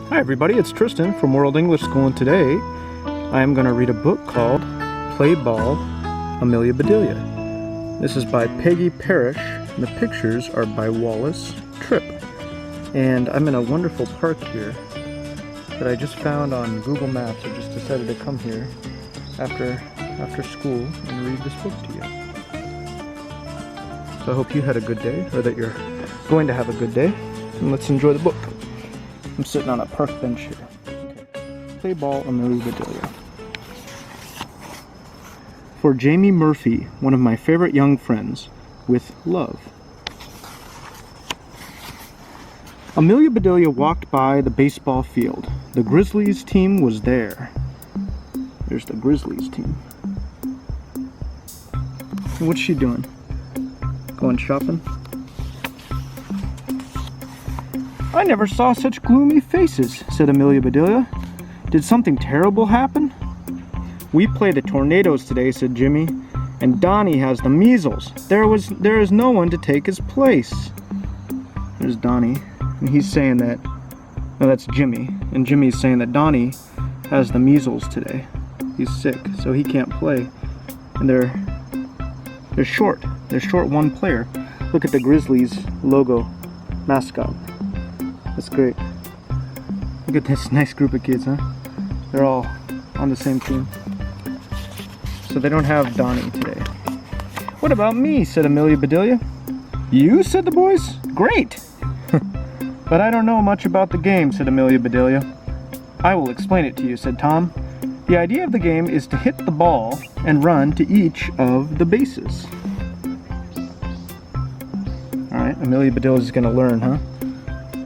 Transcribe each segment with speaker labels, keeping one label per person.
Speaker 1: Hi everybody, it's Tristan from World English School, and today I am going to read a book called Play Ball, Amelia Bedelia. This is by Peggy Parish, and the pictures are by Wallace Tripp. And I'm in a wonderful park here that I just found on Google Maps. I just decided to come here after school and read this book to you. So I hope you had a good day, or that you're going to have a good day, and let's enjoy the book. I'm sitting on a park bench here. Okay. Play Ball, Amelia Bedelia. For Jamie Murphy, one of my favorite young friends, with love. Amelia Bedelia walked by the baseball field. The Grizzlies team was there. There's the Grizzlies team. What's she doing? Going shopping? I never saw such gloomy faces, said Amelia Bedelia. Did something terrible happen? We played the Tornadoes today, said Jimmy, and Donnie has the measles. There is no one to take his place. There's Donnie, and he's saying that, no, that's Jimmy, and Jimmy's saying that Donnie has the measles today. He's sick, so he can't play. And they're short. They're short one player. Look at the Grizzlies logo, mascot. That's great. Look at this nice group of kids, huh? They're all on the same team. So they don't have Donnie today. What about me, said Amelia Bedelia. You, said the boys. Great! But I don't know much about the game, said Amelia Bedelia. I will explain it to you, said Tom. The idea of the game is to hit the ball and run to each of the bases. Alright, Amelia Bedelia is going to learn, huh?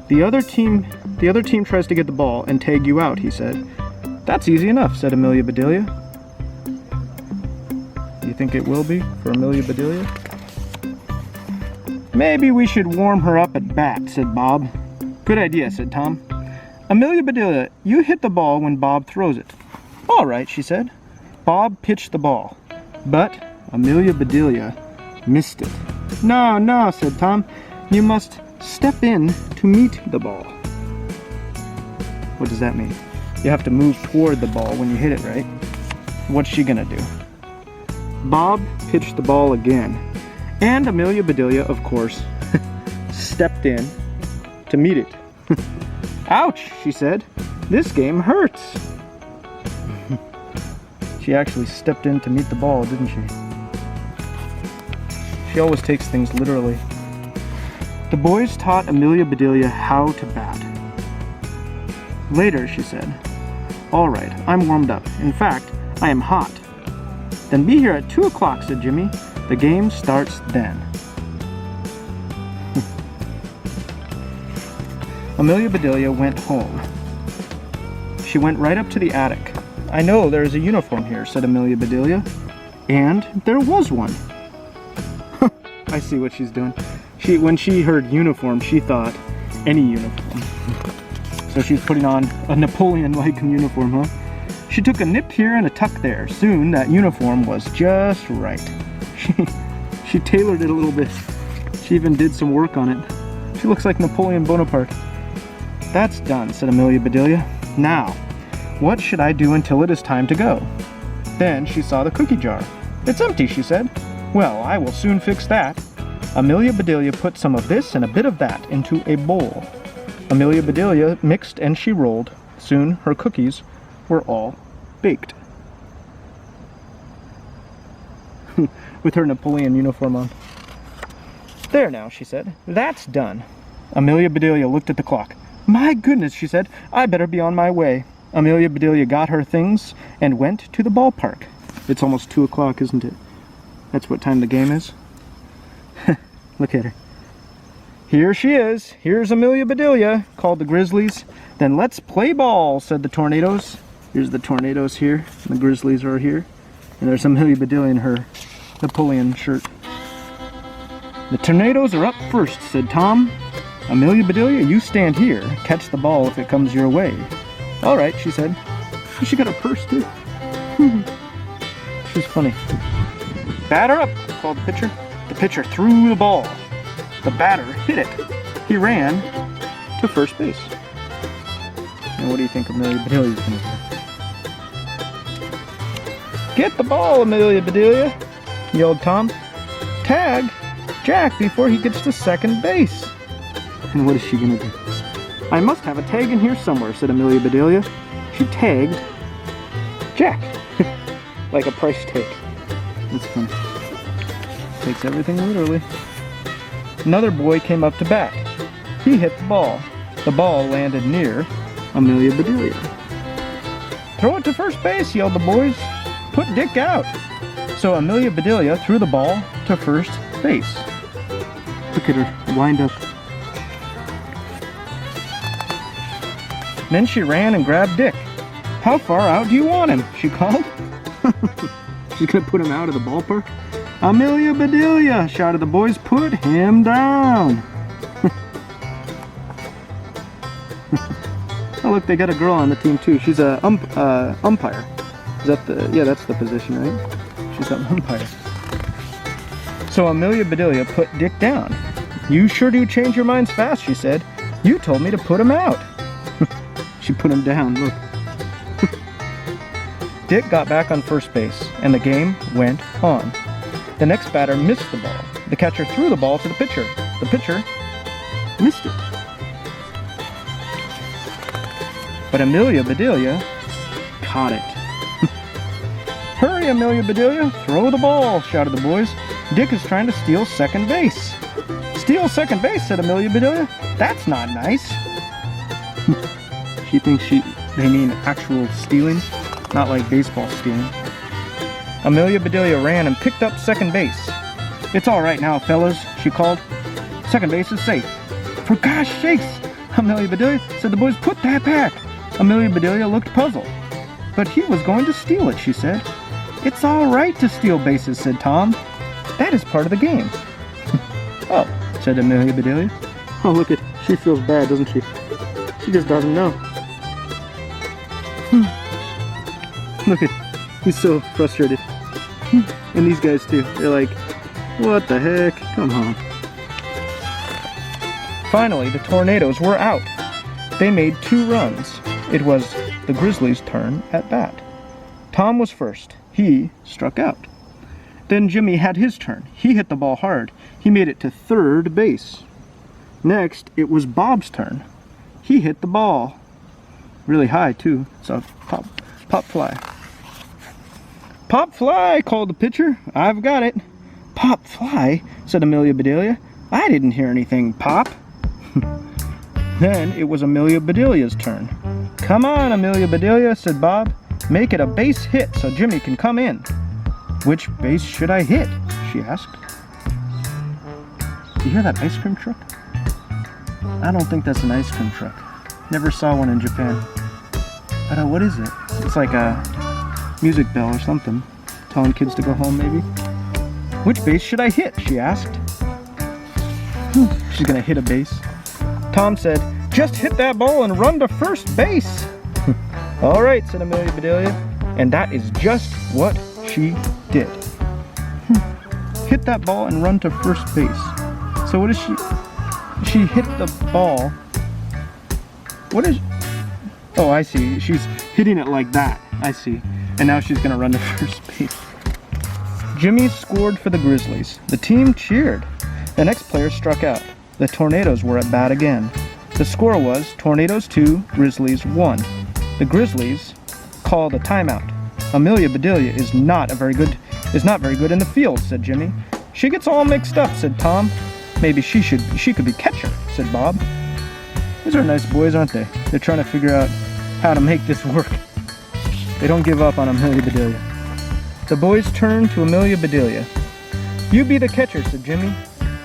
Speaker 1: The other team tries to get the ball and tag you out, he said. That's easy enough, said Amelia Bedelia. You think it will be for Amelia Bedelia? Maybe we should warm her up at bat, said Bob. Good idea, said Tom. Amelia Bedelia, you hit the ball when Bob throws it. All right, she said. Bob pitched the ball, but Amelia Bedelia missed it. No, said Tom. You must step in to meet the ball. What does that mean? You have to move toward the ball when you hit it, right? What's she gonna do? Bob pitched the ball again, and Amelia Bedelia, of course, stepped in to meet it. Ouch, she said. This game hurts. She actually stepped in to meet the ball, didn't she? She always takes things literally. The boys taught Amelia Bedelia how to bat. Later, she said, all right, I'm warmed up. In fact, I am hot. Then be here at 2 o'clock, said Jimmy. The game starts then. Amelia Bedelia went home. She went right up to the attic. I know there is a uniform here, said Amelia Bedelia. And there was one. I see what she's doing. When she heard uniform, she thought any uniform. So she's putting on a Napoleon-like uniform, huh? She took a nip here and a tuck there. Soon that uniform was just right. She tailored it a little bit. She even did some work on it. She looks like Napoleon Bonaparte. That's done, said Amelia Bedelia. Now, what should I do until it is time to go? Then she saw the cookie jar. It's empty, she said. Well, I will soon fix that. Amelia Bedelia put some of this and a bit of that into a bowl. Amelia Bedelia mixed and she rolled. Soon her cookies were all baked. With her Napoleon uniform on. There now, she said. That's done. Amelia Bedelia looked at the clock. My goodness, she said. I better be on my way. Amelia Bedelia got her things and went to the ballpark. It's almost 2 o'clock, isn't it? That's what time the game is. Look at her. Here she is. Here's Amelia Bedelia, called the Grizzlies. Then let's play ball, said the Tornadoes. Here's the Tornadoes here, and the Grizzlies are here. And there's Amelia Bedelia in her Napoleon shirt. The Tornadoes are up first, said Tom. Amelia Bedelia, you stand here. Catch the ball if it comes your way. All right, she said. She got a purse, too. She's funny. Batter up, called the pitcher. The pitcher threw the ball. The batter hit it. He ran to first base. And what do you think Amelia Bedelia's going to do? Get the ball, Amelia Bedelia, yelled Tom. Tag Jack before he gets to second base. And what is she going to do? I must have a tag in here somewhere, said Amelia Bedelia. She tagged Jack. Like a price tag. That's funny. Takes everything literally. Another boy came up to bat. He hit the ball. The ball landed near Amelia Bedelia. Throw it to first base, yelled the boys. Put Dick out. So Amelia Bedelia threw the ball to first base. Look at her, wind up. Then she ran and grabbed Dick. How far out do you want him? She called. She's gonna put him out of the ballpark? Amelia Bedelia, shouted the boys. Put him down. Oh look, they got a girl on the team too. She's a umpire. Is that the, yeah, that's the position, right? She's an umpire. So Amelia Bedelia put Dick down. You sure do change your minds fast, she said. You told me to put him out. She put him down, look. Dick got back on first base, and the game went on. The next batter missed the ball. The catcher threw the ball to the pitcher. The pitcher missed it. But Amelia Bedelia caught it. Hurry, Amelia Bedelia, throw the ball, shouted the boys. Dick is trying to steal second base. Steal second base, said Amelia Bedelia. That's not nice. She thinks they mean actual stealing, not like baseball stealing. Amelia Bedelia ran and picked up second base. It's all right now, fellas, she called. Second base is safe. For gosh sakes, Amelia Bedelia, said the boys, put that back. Amelia Bedelia looked puzzled. But he was going to steal it, she said. It's all right to steal bases, said Tom. That is part of the game. Oh, said Amelia Bedelia. Oh, look at, she feels bad, doesn't she? She just doesn't know. Look at, he's so frustrated. And these guys too, they're like, what the heck, come on. Finally, the Tornadoes were out. They made 2 runs. It was the Grizzlies' turn at bat. Tom was first. He struck out. Then Jimmy had his turn. He hit the ball hard. He made it to third base. Next, it was Bob's turn. He hit the ball really high too. So pop fly. Pop fly, called the pitcher. I've got it. Pop fly, said Amelia Bedelia. I didn't hear anything pop. Then it was Amelia Bedelia's turn. Come on, Amelia Bedelia, said Bob. Make it a base hit so Jimmy can come in. Which base should I hit? She asked. You hear that ice cream truck? I don't think that's an ice cream truck. Never saw one in Japan. But what is it? It's like a music bell or something. Telling kids to go home, maybe? Which base should I hit? She asked. She's gonna hit a base. Tom said, just hit that ball and run to first base. All right, said Amelia Bedelia. And that is just what she did. Hit that ball and run to first base. So what is she? She hit the ball. What is? Oh, I see. She's hitting it like that. I see. And now she's gonna run to first base. Jimmy scored for the Grizzlies. The team cheered. The next player struck out. The Tornadoes were at bat again. The score was Tornadoes 2, Grizzlies 1. The Grizzlies called a timeout. Amelia Bedelia is not very good in the field, said Jimmy. She gets all mixed up, said Tom. Maybe she could be catcher, said Bob. These are nice boys, aren't they? They're trying to figure out how to make this work. They don't give up on Amelia Bedelia. The boys turned to Amelia Bedelia. You be the catcher, said Jimmy.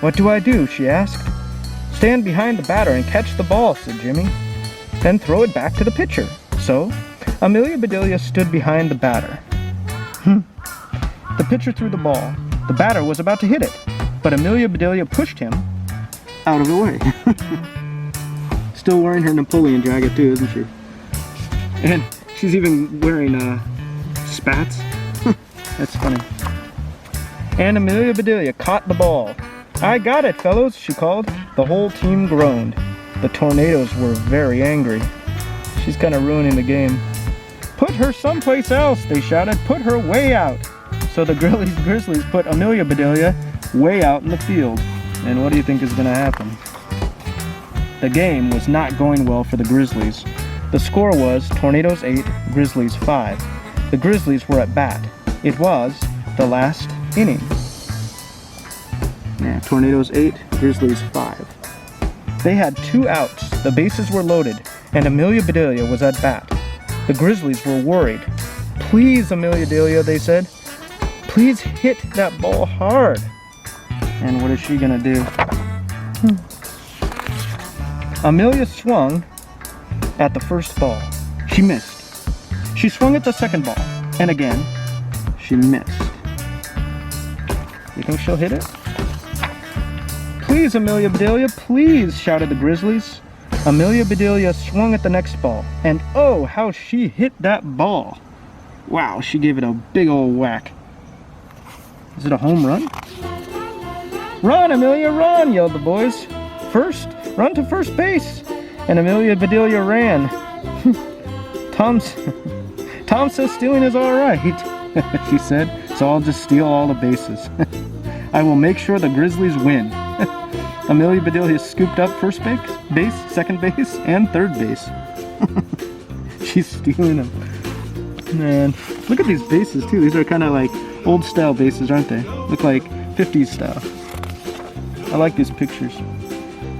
Speaker 1: What do I do? She asked. Stand behind the batter and catch the ball, said Jimmy. Then throw it back to the pitcher. So, Amelia Bedelia stood behind the batter. The pitcher threw the ball. The batter was about to hit it, but Amelia Bedelia pushed him out of the way. Still wearing her Napoleon jacket too, isn't she? And she's even wearing spats. That's funny. And Amelia Bedelia caught the ball. I got it, fellows, she called. The whole team groaned. The Tornadoes were very angry. She's kind of ruining the game. Put her someplace else, they shouted. Put her way out. So the Grizzlies put Amelia Bedelia way out in the field. And what do you think is going to happen? The game was not going well for the Grizzlies. The score was Tornadoes 8, Grizzlies 5. The Grizzlies were at bat. It was the last inning. Yeah, Tornadoes 8, Grizzlies 5. They had 2 outs, the bases were loaded, and Amelia Bedelia was at bat. The Grizzlies were worried. Please, Amelia Bedelia, they said. Please hit that ball hard. And what is she gonna do? Amelia swung at the first ball. She missed. She swung at the second ball. And again, she missed. You think she'll hit it? Please, Amelia Bedelia, please, shouted the Grizzlies. Amelia Bedelia swung at the next ball. And oh, how she hit that ball. Wow, she gave it a big old whack. Is it a home run? Run, Amelia, run, yelled the boys. First, run to first base. And Amelia Bedelia ran. Tom says stealing is all right, she said, so I'll just steal all the bases. I will make sure the Grizzlies win. Amelia Bedelia scooped up first base, second base, and third base. She's stealing them. Man, look at these bases too. These are kind of like old style bases, aren't they? Look like 50s style. I like these pictures.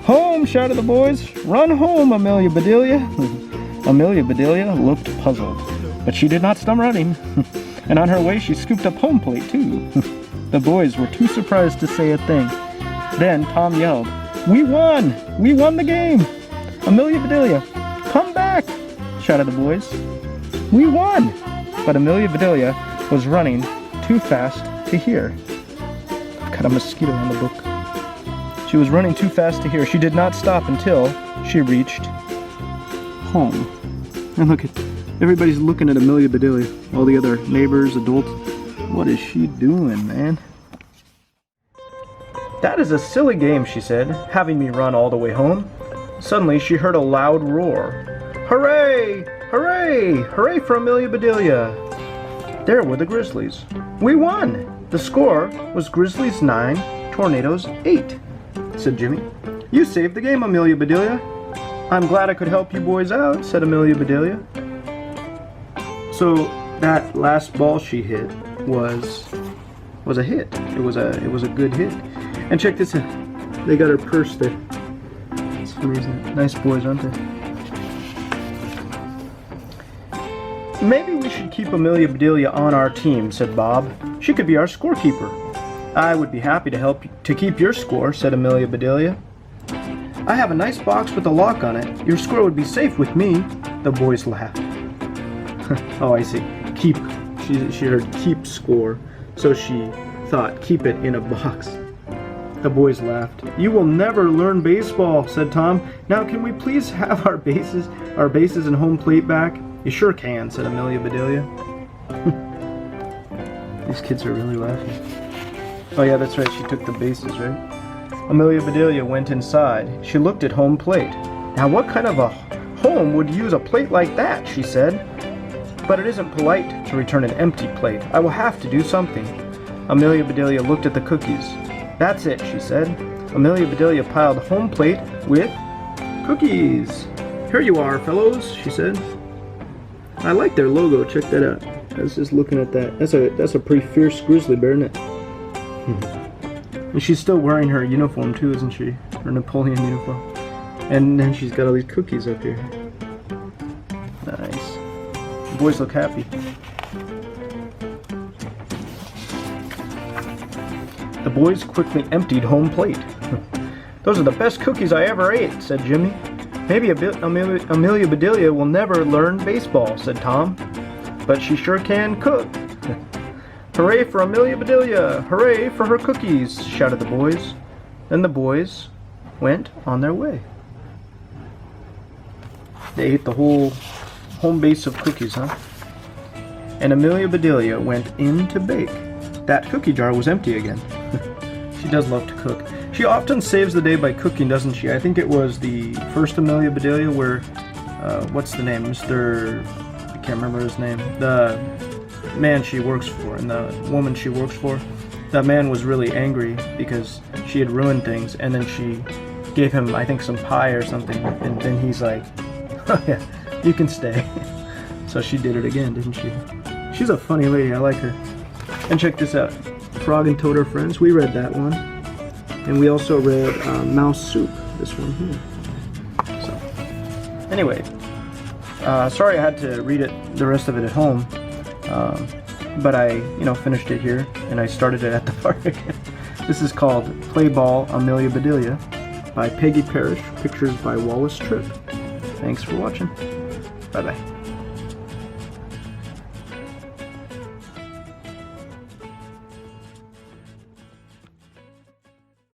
Speaker 1: Home, shouted the boys. Run home, Amelia Bedelia. Amelia Bedelia looked puzzled, but she did not stop running. And on her way, she scooped up home plate too. The boys were too surprised to say a thing. Then Tom yelled, "We won! We won the game! Amelia Bedelia, come back!" shouted the boys. We won! But Amelia Bedelia was running too fast to hear. I've got a mosquito on the book. She was running too fast to hear. She did not stop until she reached home. And look at, everybody's looking at Amelia Bedelia. All the other neighbors, adults. What is she doing, man? That is a silly game, she said, having me run all the way home. Suddenly she heard a loud roar. Hooray! Hooray! Hooray for Amelia Bedelia! There were the Grizzlies. We won! The score was Grizzlies 9, Tornadoes 8, said Jimmy. You saved the game, Amelia Bedelia. I'm glad I could help you boys out, said Amelia Bedelia. So that last ball she hit was a hit. It was a good hit. And check this out. They got her purse there. That's amazing. Nice boys, aren't they? Maybe we should keep Amelia Bedelia on our team, said Bob. She could be our scorekeeper. I would be happy to help to keep your score, said Amelia Bedelia. I have a nice box with a lock on it. Your score would be safe with me. The boys laughed. Oh, I see. Keep. She heard keep score, so she thought keep it in a box. The boys laughed. You will never learn baseball, said Tom. Now can we please have our bases and home plate back? You sure can, said Amelia Bedelia. These kids are really laughing. Oh yeah, that's right, she took the bases, right? Amelia Bedelia went inside. She looked at home plate. Now what kind of a home would use a plate like that, she said. But it isn't polite to return an empty plate. I will have to do something. Amelia Bedelia looked at the cookies. That's it, she said. Amelia Bedelia piled home plate with cookies. Here you are, fellows, she said. I like their logo. Check that out. I was just looking at that. That's a pretty fierce grizzly bear, isn't it? And she's still wearing her uniform too, isn't she? Her Napoleon uniform. And then she's got all these cookies up here. Nice. The boys look happy. The boys quickly emptied home plate. Those are the best cookies I ever ate, said Jimmy. Maybe Amelia Bedelia will never learn baseball, said Tom. But she sure can cook. Hooray for Amelia Bedelia! Hooray for her cookies! Shouted the boys. Then the boys went on their way. They ate the whole home base of cookies, huh? And Amelia Bedelia went in to bake. That cookie jar was empty again. She does love to cook. She often saves the day by cooking, doesn't she? I think it was the first Amelia Bedelia where what's the name? I can't remember his name. The man she works for and the woman she works for. That man was really angry because she had ruined things, and then she gave him, I think, some pie or something, and then he's like, oh yeah, you can stay. So she did it again, didn't she? She's a funny lady, I like her. And check this out, Frog and Toad Are Friends, we read that one. And we also read Mouse Soup, this one here. So, anyway, sorry I had to read it, the rest of it at home. But I, finished it here, and I started it at the park again. This is called Play Ball, Amelia Bedelia by Peggy Parish, pictures by Wallace Tripp. Thanks for watching. Bye-bye.